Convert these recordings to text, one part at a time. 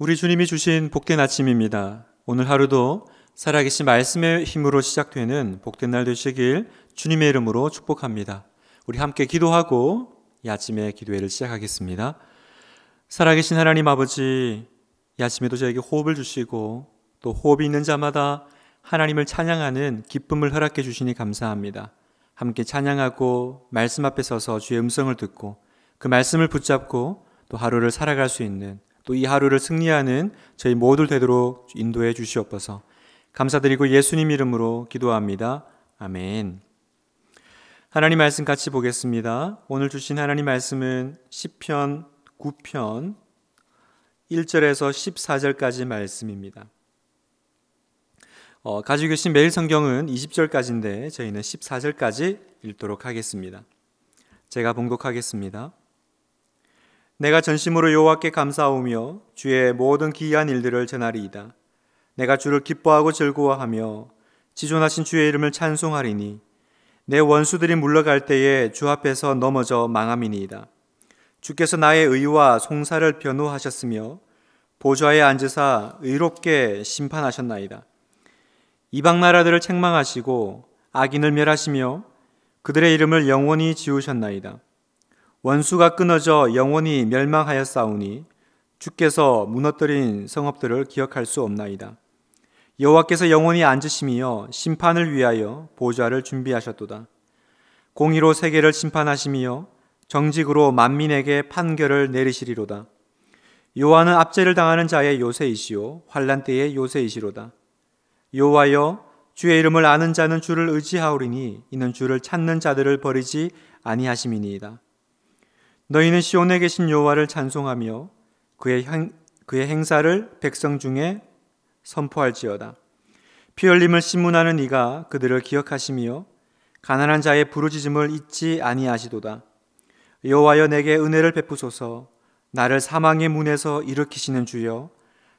우리 주님이 주신 복된 아침입니다. 오늘 하루도 살아계신 말씀의 힘으로 시작되는 복된 날 되시길 주님의 이름으로 축복합니다. 우리 함께 기도하고 이 아침의 기도회를 시작하겠습니다. 살아계신 하나님 아버지, 이 아침에도 저에게 호흡을 주시고 또 호흡이 있는 자마다 하나님을 찬양하는 기쁨을 허락해 주시니 감사합니다. 함께 찬양하고 말씀 앞에 서서 주의 음성을 듣고 그 말씀을 붙잡고 또 하루를 살아갈 수 있는, 또 이 하루를 승리하는 저희 모두 되도록 인도해 주시옵소서. 감사드리고 예수님 이름으로 기도합니다. 아멘. 하나님 말씀 같이 보겠습니다. 오늘 주신 하나님 말씀은 시편 9편 1절에서 14절까지 말씀입니다. 가지고 계신 매일 성경은 20절까지인데 저희는 14절까지 읽도록 하겠습니다. 제가 봉독하겠습니다. 내가 전심으로 여호와께 감사하오며 주의 모든 기이한 일들을 전하리이다. 내가 주를 기뻐하고 즐거워하며 지존하신 주의 이름을 찬송하리니 내 원수들이 물러갈 때에 주 앞에서 넘어져 망함이니이다. 주께서 나의 의와 송사를 변호하셨으며 보좌에 앉으사 의롭게 심판하셨나이다. 이방 나라들을 책망하시고 악인을 멸하시며 그들의 이름을 영원히 지우셨나이다. 원수가 끊어져 영원히 멸망하였사오니 주께서 무너뜨린 성읍들을 기억할 수 없나이다. 여호와께서 영원히 앉으시며 심판을 위하여 보좌를 준비하셨도다. 공의로 세계를 심판하시며 정직으로 만민에게 판결을 내리시리로다. 여호와는 압제를 당하는 자의 요새이시오 환난 때의 요새이시로다. 여호와여, 주의 이름을 아는 자는 주를 의지하오리니 이는 주를 찾는 자들을 버리지 아니하심이니이다. 너희는 시온에 계신 여호와를 찬송하며 그의 행사를 백성 중에 선포할지어다. 피 흘림을 신문하는 이가 그들을 기억하시며 가난한 자의 부르짖음을 잊지 아니하시도다. 여호와여, 내게 은혜를 베푸소서. 나를 사망의 문에서 일으키시는 주여,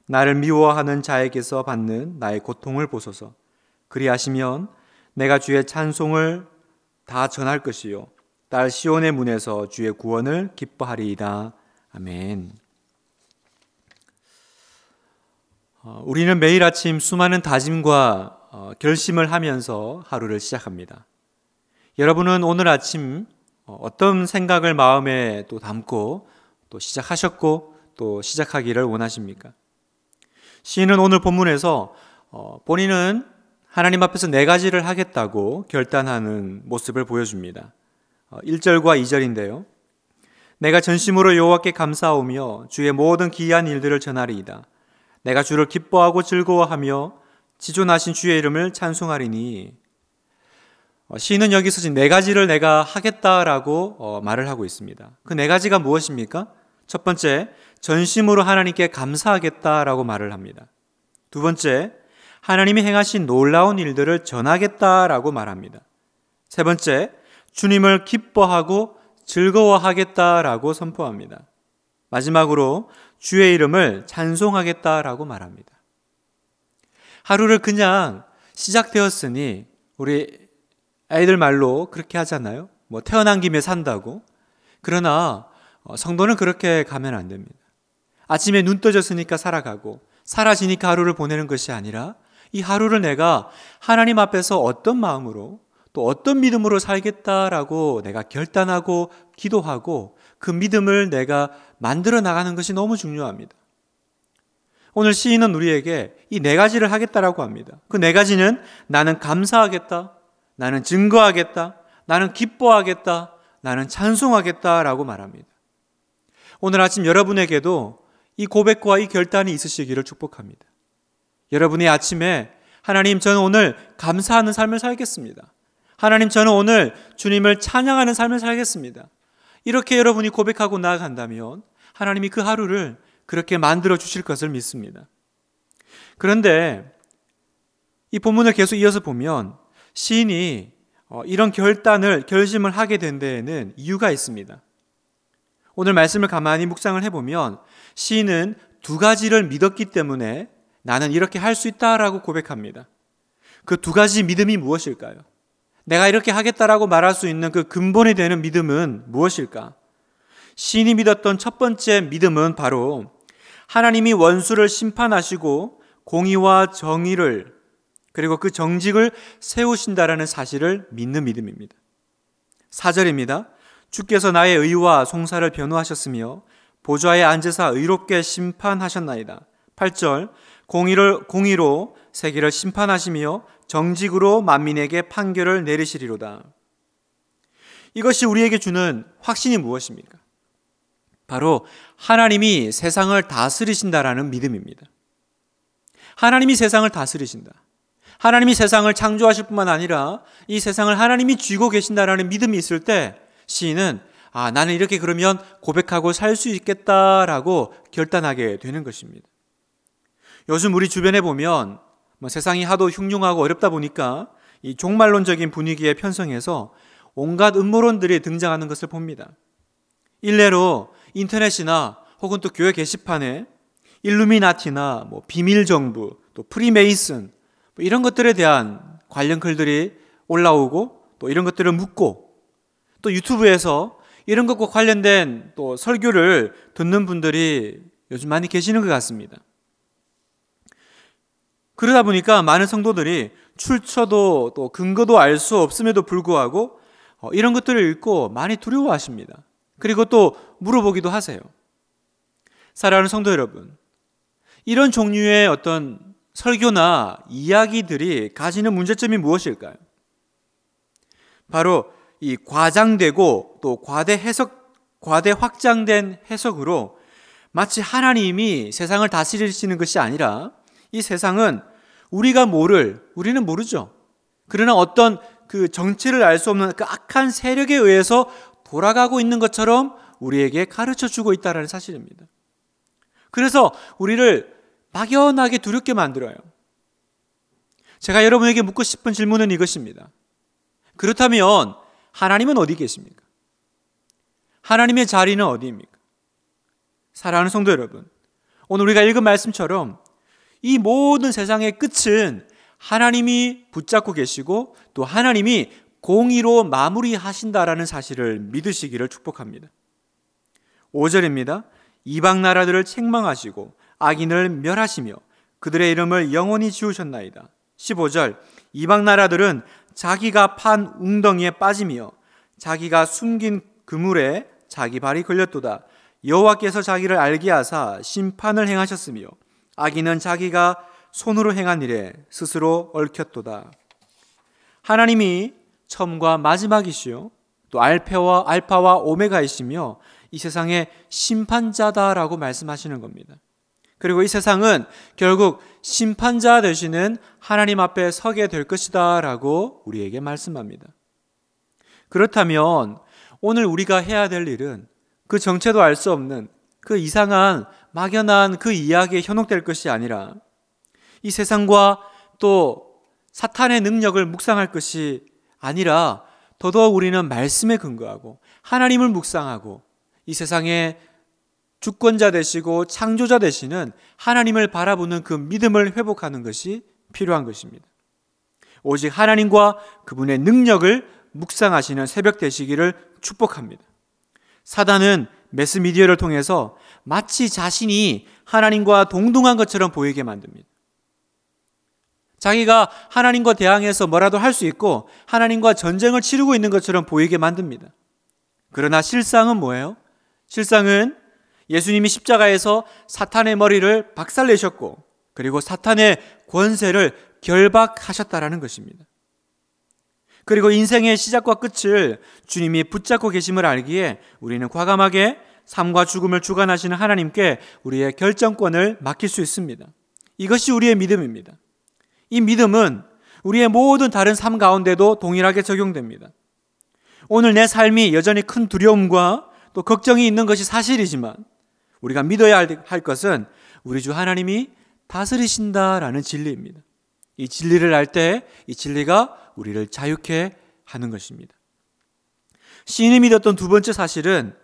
나를 미워하는 자에게서 받는 나의 고통을 보소서. 그리하시면 내가 주의 찬송을 다 전할 것이요 딸 시온의 문에서 주의 구원을 기뻐하리이다. 아멘. 우리는 매일 아침 수많은 다짐과 결심을 하면서 하루를 시작합니다. 여러분은 오늘 아침 어떤 생각을 마음에 또 담고 또 시작하셨고 또 시작하기를 원하십니까? 시인은 오늘 본문에서 본인은 하나님 앞에서 4가지를 하겠다고 결단하는 모습을 보여줍니다. 1절과 2절인데요. 내가 전심으로 여호와께 감사하오며 주의 모든 기이한 일들을 전하리이다. 내가 주를 기뻐하고 즐거워하며 지존하신 주의 이름을 찬송하리니, 시인은 여기서 지금 4가지를 내가 하겠다라고 말을 하고 있습니다. 그 4가지가 무엇입니까? 첫 번째, 전심으로 하나님께 감사하겠다라고 말을 합니다. 두 번째, 하나님이 행하신 놀라운 일들을 전하겠다라고 말합니다. 세 번째, 주님을 기뻐하고 즐거워하겠다라고 선포합니다. 마지막으로 주의 이름을 찬송하겠다라고 말합니다. 하루를 그냥 시작되었으니 우리 아이들 말로 그렇게 하잖아요. 태어난 김에 산다고. 그러나 성도는 그렇게 가면 안 됩니다. 아침에 눈 떠졌으니까 살아가고 사라지니까 하루를 보내는 것이 아니라 이 하루를 내가 하나님 앞에서 어떤 마음으로 또 어떤 믿음으로 살겠다라고 내가 결단하고 기도하고 그 믿음을 내가 만들어 나가는 것이 너무 중요합니다. 오늘 시인은 우리에게 이 4가지를 하겠다라고 합니다. 그 4가지는 나는 감사하겠다, 나는 증거하겠다, 나는 기뻐하겠다, 나는 찬송하겠다라고 말합니다. 오늘 아침 여러분에게도 이 고백과 이 결단이 있으시기를 축복합니다. 여러분의 아침에 하나님, 저는 오늘 감사하는 삶을 살겠습니다. 하나님, 저는 오늘 주님을 찬양하는 삶을 살겠습니다. 이렇게 여러분이 고백하고 나아간다면 하나님이 그 하루를 그렇게 만들어 주실 것을 믿습니다. 그런데 이 본문을 계속 이어서 보면 시인이 이런 결심을 하게 된 데에는 이유가 있습니다. 오늘 말씀을 가만히 묵상을 해보면 시인은 2가지를 믿었기 때문에 나는 이렇게 할 수 있다라고 고백합니다. 그 2가지 믿음이 무엇일까요? 내가 이렇게 하겠다라고 말할 수 있는 그 근본이 되는 믿음은 무엇일까? 시인이 믿었던 첫 번째 믿음은 바로 하나님이 원수를 심판하시고 공의와 정의를 그리고 그 정직을 세우신다라는 사실을 믿는 믿음입니다. 4절입니다. 주께서 나의 의와 송사를 변호하셨으며 보좌에 앉으사 의롭게 심판하셨나이다. 8절 공의로 세계를 심판하시며 정직으로 만민에게 판결을 내리시리로다. 이것이 우리에게 주는 확신이 무엇입니까? 바로 하나님이 세상을 다스리신다라는 믿음입니다. 하나님이 세상을 다스리신다. 하나님이 세상을 창조하실 뿐만 아니라 이 세상을 하나님이 쥐고 계신다라는 믿음이 있을 때 시인은 나는 이렇게 그러면 고백하고 살 수 있겠다라고 결단하게 되는 것입니다. 요즘 우리 주변에 보면 세상이 하도 흉흉하고 어렵다 보니까 이 종말론적인 분위기에 편성해서 온갖 음모론들이 등장하는 것을 봅니다. 일례로 인터넷이나 혹은 또 교회 게시판에 일루미나티나 비밀정부, 또 프리메이슨 이런 것들에 대한 관련 글들이 올라오고 또 이런 것들을 묻고 또 유튜브에서 이런 것과 관련된 또 설교를 듣는 분들이 요즘 많이 계시는 것 같습니다. 그러다 보니까 많은 성도들이 출처도 또 근거도 알 수 없음에도 불구하고 이런 것들을 읽고 많이 두려워하십니다. 그리고 또 물어보기도 하세요. 사랑하는 성도 여러분, 이런 종류의 어떤 설교나 이야기들이 가지는 문제점이 무엇일까요? 바로 이 과장되고 또 과대 확장된 해석으로 마치 하나님이 세상을 다스리시는 것이 아니라 이 세상은 우리는 모르죠. 그러나 어떤 그 정체를 알 수 없는 그 악한 세력에 의해서 돌아가고 있는 것처럼 우리에게 가르쳐 주고 있다는 사실입니다. 그래서 우리를 막연하게 두렵게 만들어요. 제가 여러분에게 묻고 싶은 질문은 이것입니다. 그렇다면 하나님은 어디 계십니까? 하나님의 자리는 어디입니까? 사랑하는 성도 여러분, 오늘 우리가 읽은 말씀처럼 이 모든 세상의 끝은 하나님이 붙잡고 계시고 또 하나님이 공의로 마무리하신다라는 사실을 믿으시기를 축복합니다. 5절입니다. 이방 나라들을 책망하시고 악인을 멸하시며 그들의 이름을 영원히 지우셨나이다. 15절 이방 나라들은 자기가 판 웅덩이에 빠지며 자기가 숨긴 그물에 자기 발이 걸렸도다. 여호와께서 자기를 알게 하사 심판을 행하셨으며 악인은 자기가 손으로 행한 일에 스스로 얽혔도다. 하나님이 처음과 마지막이시요 또 알파와 오메가이시며 이 세상의 심판자다라고 말씀하시는 겁니다. 그리고 이 세상은 결국 심판자 되시는 하나님 앞에 서게 될 것이다 라고 우리에게 말씀합니다. 그렇다면 오늘 우리가 해야 될 일은 그 정체도 알 수 없는 그 이상한 막연한 그 이야기에 현혹될 것이 아니라 이 세상과 또 사탄의 능력을 묵상할 것이 아니라 더더욱 우리는 말씀에 근거하고 하나님을 묵상하고 이 세상의 주권자 되시고 창조자 되시는 하나님을 바라보는 그 믿음을 회복하는 것이 필요한 것입니다. 오직 하나님과 그분의 능력을 묵상하시는 새벽 되시기를 축복합니다. 사단은 매스미디어를 통해서 마치 자신이 하나님과 동등한 것처럼 보이게 만듭니다. 자기가 하나님과 대항해서 뭐라도 할 수 있고 하나님과 전쟁을 치르고 있는 것처럼 보이게 만듭니다. 그러나 실상은 뭐예요? 실상은 예수님이 십자가에서 사탄의 머리를 박살내셨고 그리고 사탄의 권세를 결박하셨다라는 것입니다. 그리고 인생의 시작과 끝을 주님이 붙잡고 계심을 알기에 우리는 과감하게 삶과 죽음을 주관하시는 하나님께 우리의 결정권을 맡길 수 있습니다. 이것이 우리의 믿음입니다. 이 믿음은 우리의 모든 다른 삶 가운데도 동일하게 적용됩니다. 오늘 내 삶이 여전히 큰 두려움과 또 걱정이 있는 것이 사실이지만 우리가 믿어야 할 것은 우리 주 하나님이 다스리신다라는 진리입니다. 이 진리를 알 때 이 진리가 우리를 자유케 하는 것입니다. 시인이 믿었던 두 번째 사실은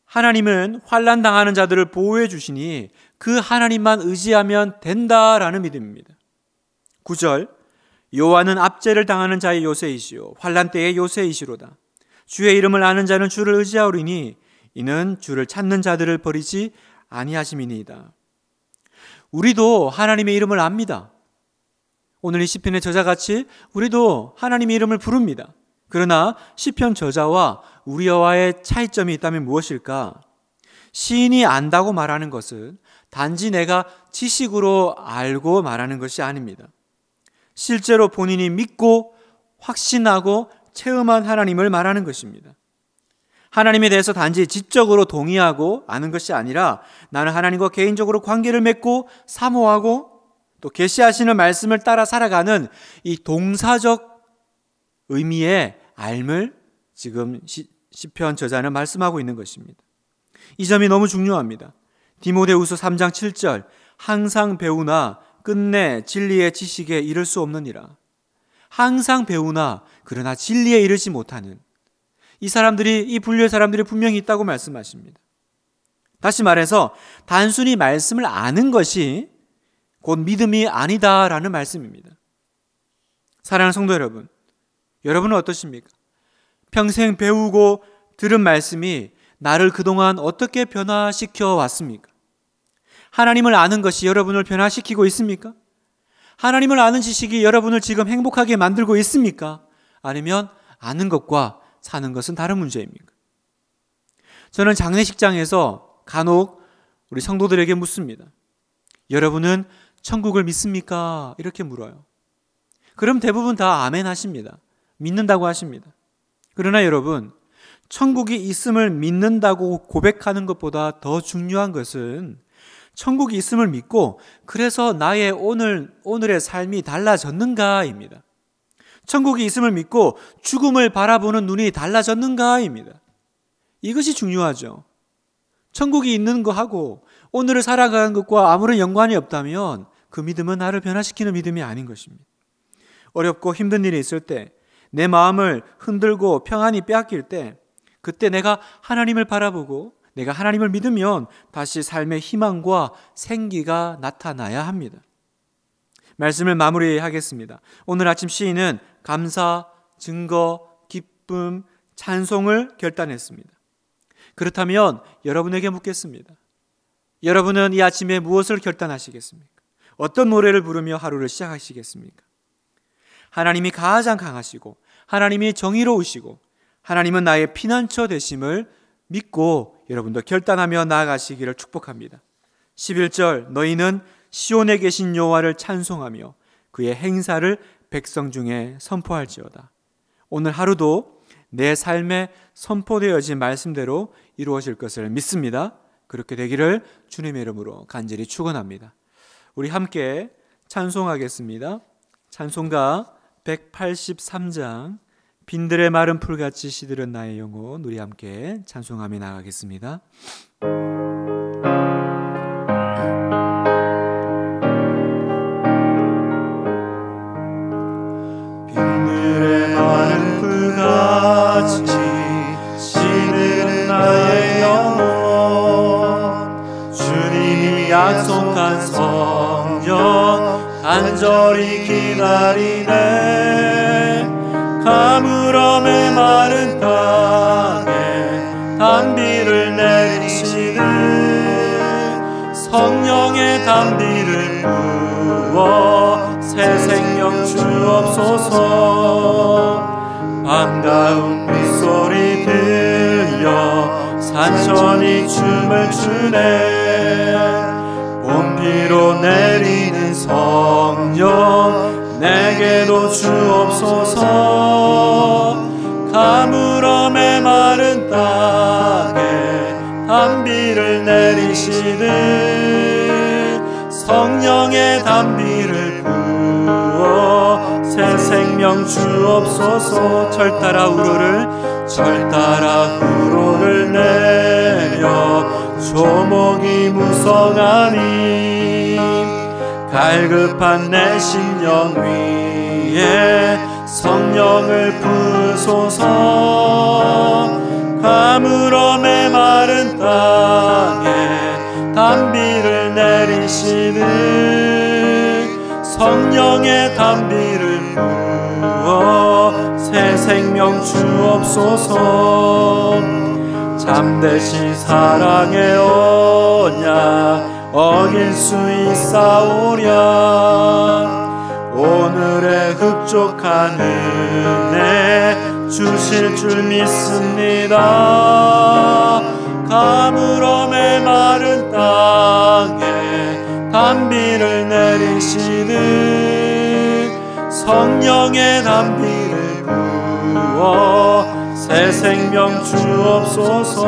하나님은 환난 당하는 자들을 보호해 주시니 그 하나님만 의지하면 된다라는 믿음입니다. 9절 여호와는 압제를 당하는 자의 요새이시요 환난 때의 요새이시로다. 주의 이름을 아는 자는 주를 의지하오리니 이는 주를 찾는 자들을 버리지 아니하심이니이다. 우리도 하나님의 이름을 압니다. 오늘 이 시편의 저자같이 우리도 하나님의 이름을 부릅니다. 그러나 시편 저자와 우리와의 차이점이 있다면 무엇일까? 시인이 안다고 말하는 것은 단지 내가 지식으로 알고 말하는 것이 아닙니다. 실제로 본인이 믿고 확신하고 체험한 하나님을 말하는 것입니다. 하나님에 대해서 단지 지적으로 동의하고 아는 것이 아니라 나는 하나님과 개인적으로 관계를 맺고 사모하고 또 계시하시는 말씀을 따라 살아가는 이 동사적 의미의 알을 지금 시편 저자는 말씀하고 있는 것입니다. 이 점이 너무 중요합니다. 디모데후서 3장 7절 항상 배우나 끝내 진리의 지식에 이를 수 없느니라. 항상 배우나 그러나 진리에 이르지 못하는 이 분류의 사람들이 분명히 있다고 말씀하십니다. 다시 말해서 단순히 말씀을 아는 것이 곧 믿음이 아니다라는 말씀입니다. 사랑하는 성도 여러분, 여러분은 어떠십니까? 평생 배우고 들은 말씀이 나를 그동안 어떻게 변화시켜 왔습니까? 하나님을 아는 것이 여러분을 변화시키고 있습니까? 하나님을 아는 지식이 여러분을 지금 행복하게 만들고 있습니까? 아니면 아는 것과 사는 것은 다른 문제입니까? 저는 장례식장에서 간혹 우리 성도들에게 묻습니다. 여러분은 천국을 믿습니까? 이렇게 물어요. 그럼 대부분 다 아멘 하십니다. 믿는다고 하십니다. 그러나 여러분, 천국이 있음을 믿는다고 고백하는 것보다 더 중요한 것은 천국이 있음을 믿고 그래서 나의 오늘의 삶이 달라졌는가입니다. 천국이 있음을 믿고 죽음을 바라보는 눈이 달라졌는가입니다. 이것이 중요하죠. 천국이 있는 것하고 오늘을 살아가는 것과 아무런 연관이 없다면 그 믿음은 나를 변화시키는 믿음이 아닌 것입니다. 어렵고 힘든 일이 있을 때, 내 마음을 흔들고 평안이 빼앗길 때, 그때 내가 하나님을 바라보고 내가 하나님을 믿으면 다시 삶의 희망과 생기가 나타나야 합니다. 말씀을 마무리하겠습니다. 오늘 아침 시인은 감사, 증거, 기쁨, 찬송을 결단했습니다. 그렇다면 여러분에게 묻겠습니다. 여러분은 이 아침에 무엇을 결단하시겠습니까? 어떤 노래를 부르며 하루를 시작하시겠습니까? 하나님이 가장 강하시고 하나님이 정의로우시고 하나님은 나의 피난처 되심을 믿고 여러분도 결단하며 나아가시기를 축복합니다. 11절 너희는 시온에 계신 여호와를 찬송하며 그의 행사를 백성 중에 선포할지어다. 오늘 하루도 내 삶에 선포되어진 말씀대로 이루어질 것을 믿습니다. 그렇게 되기를 주님의 이름으로 간절히 축원합니다. 우리 함께 찬송하겠습니다. 찬송가 183장 빈들의 마른 풀같이 시들은 나의 영혼, 우리 함께 찬송하며 나가겠습니다. 빈들의 마른 풀같이 시들은 나의 영혼, 주님이 약속한 성령 간절히 기다리네. 가물음의 마른 땅에 단비를 내리시는 성령의 단비를 부어 새 생명 주옵소서. 반가운 빗소리 들려 산천이 춤을 추네. 봄비로 내리는 성령 내게도 주옵소서. 가물음의 마른 땅에 단비를 내리시는 성령의 단비를 부어 새 생명 주옵소서. 절 따라 우로를 내려 조목이 무성하니 갈급한 내 심령 위에 성령을 부으소서. 가물음의 마른 땅에 단비를 내리시는 성령의 단비를 부어 새 생명 주옵소서. 잠대시 사랑의 언약 어길 수 있사오랴. 오늘의 흡족한 은혜 주실 줄 믿습니다. 가물어 메마른 땅에 단비를 내리시는 성령의 단비를 부어 새 생명 주옵소서.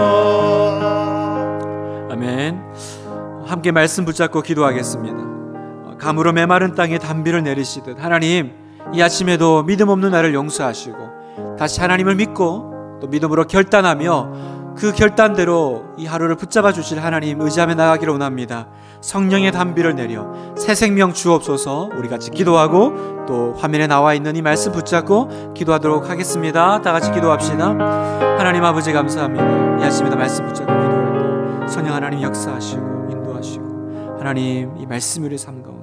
아멘. 함께 말씀 붙잡고 기도하겠습니다. 가물어 메마른 땅에 단비를 내리시듯 하나님, 이 아침에도 믿음 없는 나를 용서하시고 다시 하나님을 믿고 또 믿음으로 결단하며 그 결단대로 이 하루를 붙잡아 주실 하나님 의지하며 나가기를 원합니다. 성령의 단비를 내려 새 생명 주옵소서. 우리 같이 기도하고 또 화면에 나와 있는 이 말씀 붙잡고 기도하도록 하겠습니다. 다 같이 기도합시다. 하나님 아버지 감사합니다. 이 아침에도 말씀 붙잡고 기도할 때 성령 하나님 역사하시고 인도하시고 하나님 이 말씀을 삶 가운데